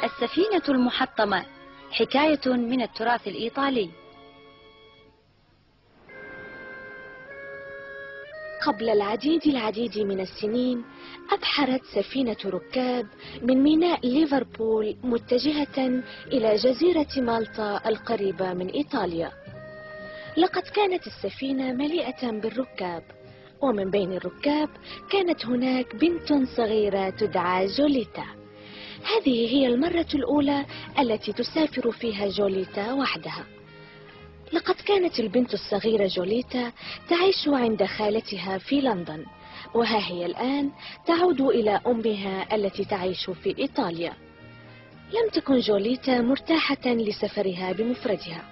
السفينة المحطمة، حكاية من التراث الإيطالي. قبل العديد من السنين أبحرت سفينة ركاب من ميناء ليفربول متجهة إلى جزيرة مالطا القريبة من إيطاليا. لقد كانت السفينة مليئة بالركاب، ومن بين الركاب كانت هناك بنت صغيرة تدعى جوليتا. هذه هي المرة الأولى التي تسافر فيها جوليتا وحدها. لقد كانت البنت الصغيرة جوليتا تعيش عند خالتها في لندن، وها هي الآن تعود إلى أمها التي تعيش في إيطاليا. لم تكن جوليتا مرتاحة لسفرها بمفردها.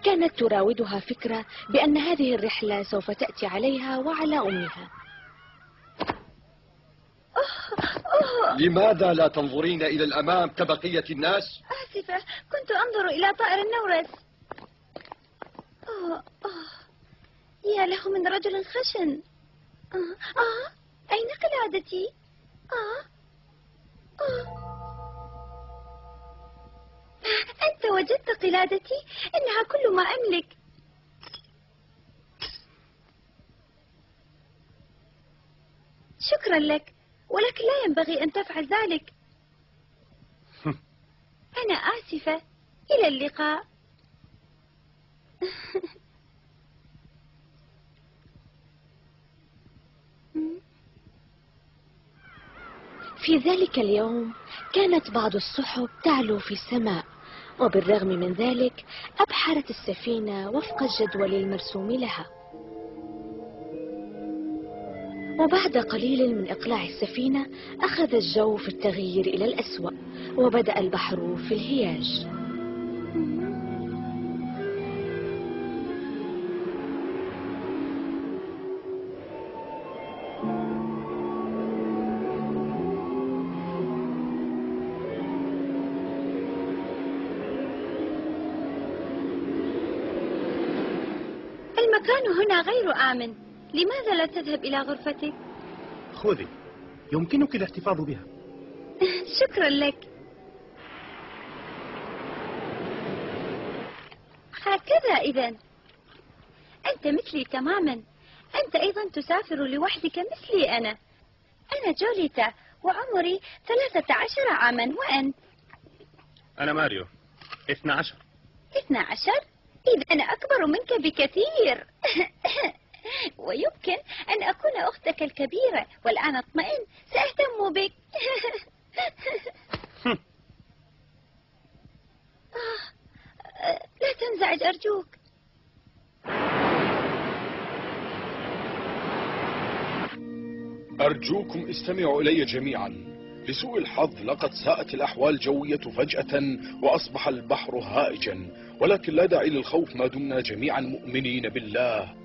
كانت تراودها فكرة بأن هذه الرحلة سوف تأتي عليها وعلى أمها. لماذا لا تنظرين إلى الأمام كبقية الناس؟ آسفة، كنت أنظر إلى طائر النورس. يا له من رجل خشن. أين قلادتي؟ أنت وجدت قلادتي؟ إنها كل ما أملك. شكرا لك، ولكن لا ينبغي أن تفعل ذلك. أنا آسفة. إلى اللقاء. في ذلك اليوم كانت بعض السحب تعلو في السماء، وبالرغم من ذلك أبحرت السفينة وفق الجدول المرسوم لها. وبعد قليل من إقلاع السفينة أخذ الجو في التغيير إلى الأسوأ، وبدأ البحر في الهياج. المكان هنا غير آمن. لماذا لا تذهب إلى غرفتك؟ خذي، يمكنك الاحتفاظ بها. شكرا لك. هكذا إذا أنت مثلي تماما. أنت أيضا تسافر لوحدك مثلي أنا جوليتا، وعمري 13 عاما. وأنت؟ أنا ماريو، 12. 12؟ إذا أنا أكبر منك بكثير. ويمكن أن أكون أختك الكبيرة، والآن اطمئن، سأهتم بك. لا تنزعج أرجوك. أرجوكم استمعوا إلي جميعا. لسوء الحظ لقد ساءت الأحوال الجوية فجأة وأصبح البحر هائجا، ولكن لا داعي للخوف ما دمنا جميعا مؤمنين بالله.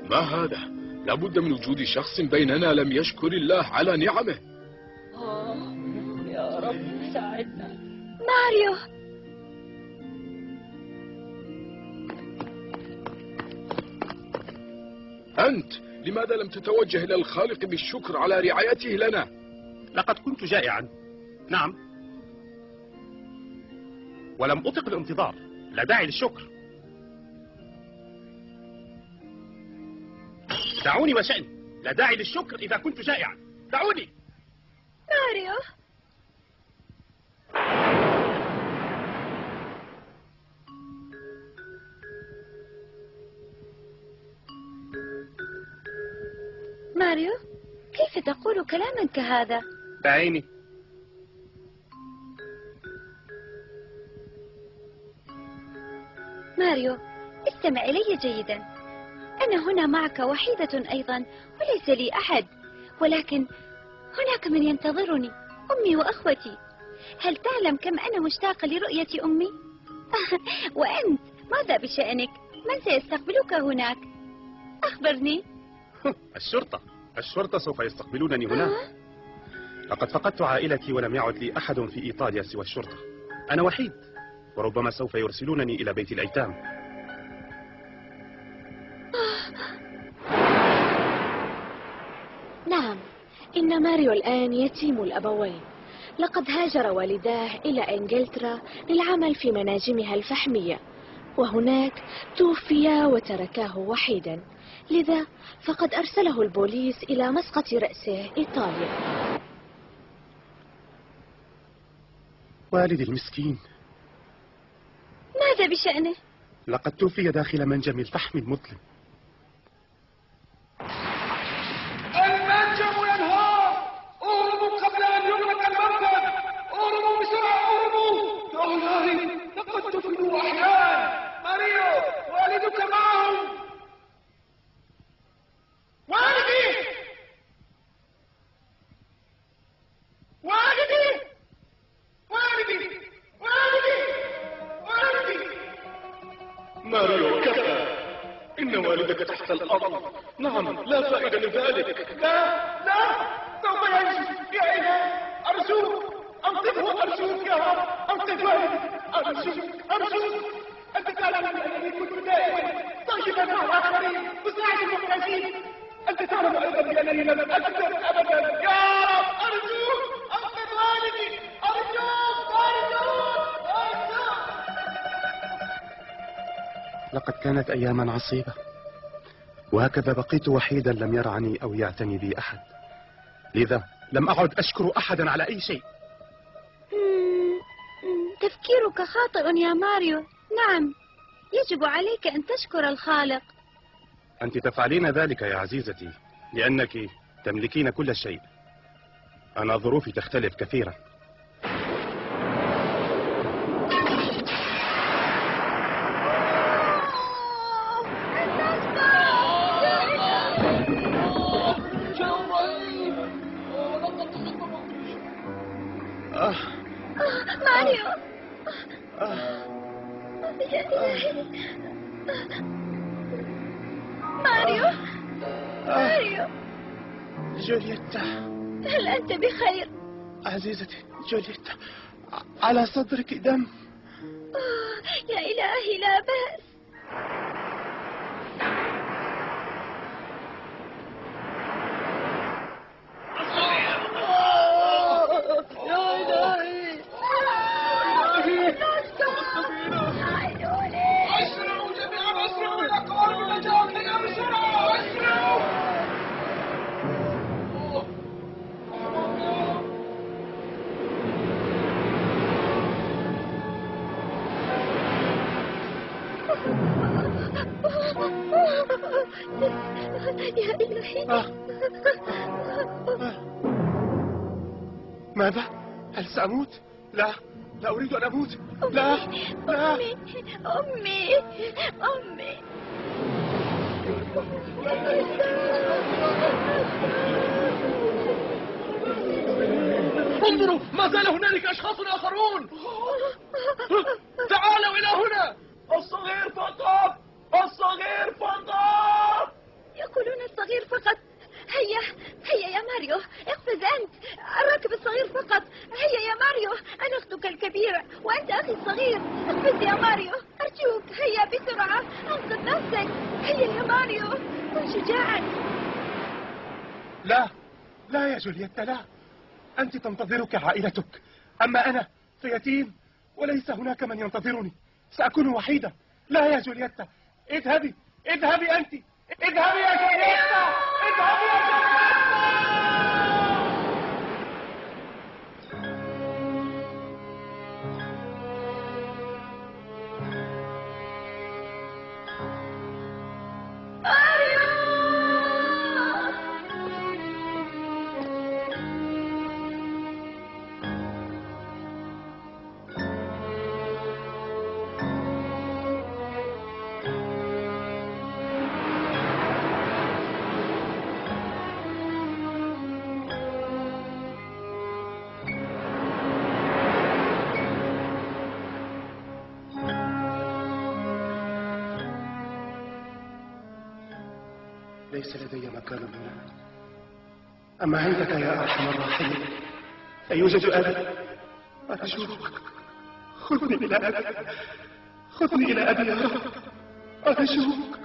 ما هذا؟ لابد من وجود شخص بيننا لم يشكر الله على نعمه. يا رب ساعدنا. ماريو. أنت لماذا لم تتوجه إلى الخالق بالشكر على رعايته لنا؟ لقد كنت جائعا، نعم، ولم أطق الانتظار. لا داعي للشكر. دعوني وشأني. لا داعي للشكر إذا كنت جائعا. دعوني. ماريو. ماريو، كيف تقول كلاما كهذا؟ بعيني. ماريو، استمع إلي جيدا. أنا هنا معك وحيدة أيضا، وليس لي أحد، ولكن هناك من ينتظرني، أمي وأخوتي. هل تعلم كم أنا مشتاقة لرؤية أمي؟ وأنت ماذا بشأنك؟ من سيستقبلك هناك؟ أخبرني. الشرطة سوف يستقبلونني هناك. لقد فقدت عائلتي ولم يعد لي أحد في إيطاليا سوى الشرطة. أنا وحيد، وربما سوف يرسلونني إلى بيت الأيتام. نعم، إن ماريو الآن يتيم الأبوين. لقد هاجر والداه إلى إنجلترا للعمل في مناجمها الفحمية، وهناك توفيا وتركاه وحيدا، لذا فقد أرسله البوليس إلى مسقط رأسه إيطاليا. والدي المسكين، ماذا بشأنه؟ لقد توفي داخل منجم الفحم المظلم. المنجم ينهار! اهربوا قبل ان يغلق المنفذ! اهربوا بسرعه، اهربوا! يا الهي، لقد دفنوا احياء! ماريو، والدك معهم! والدي! والدي! والدي! والدي! والدي! ماريو، كفى! إن والدك تحت الأرض. نعم، لا فائدة من ذلك. لا، سوف ينجو. يا إله، أرجوك أنقذه، أرجوك يا رب، أنقذ والدي، أرجوك. أنت تعلم أنني كنت دائما طيبا مع الآخرين، أساعد المحتاجين. أنت تعلم أيضا بأنني لم أكذب أبدا. يا رب، أرجوك أنقذ والدي، أرجوك. لقد كانت أياما عصيبة، وهكذا بقيت وحيدا لم يرعني أو يعتني بي أحد، لذا لم أعد أشكر أحدا على أي شيء. تفكيرك خاطئ يا ماريو. نعم، يجب عليك أن تشكر الخالق. أنت تفعلين ذلك يا عزيزتي لأنك تملكين كل شيء. أنا ظروفي تختلف كثيرا. ماريو، يا إلهي. ماريو. جولييتا، هل أنت بخير؟ عزيزتي جولييتا، على صدرك دم. يا إلهي، لا بأس. أسرعوا جميعا، أسرعوا إلى قوارب النجاة، هيا بسرعة، أسرعوا! يا إلهي. ماذا؟ هل سأموت؟ لا أريد أن أموت. لا. أمي. انظروا، ما زال هنالك أشخاص آخرون. تعالوا إلى هنا. الصغير فقط. يقولون الصغير فقط. هيا يا ماريو، اقفز أنت. الراكب الصغير فقط. هيا يا ماريو، أنا أختك الكبيرة وأنت أخي الصغير. اقفز يا ماريو، أرجوك، هيا بسرعة، أنقذ نفسك. هيا يا ماريو، كن شجاعا. لا يا جولييتا، لا. أنت تنتظرك عائلتك، أما أنا فيتيم وليس هناك من ينتظرني. سأكون وحيدا. لا يا جولييتا، اذهبي أنت. اذهبي يا جولييتا، اذهبي يا جولييتا. ليس لدي مكان هنا، أما عندك يا أرحم الراحمين. أيوجد أبي؟ أرجوك خذني إلى أبي، خذني إلى أبي يا رب، أرجوك.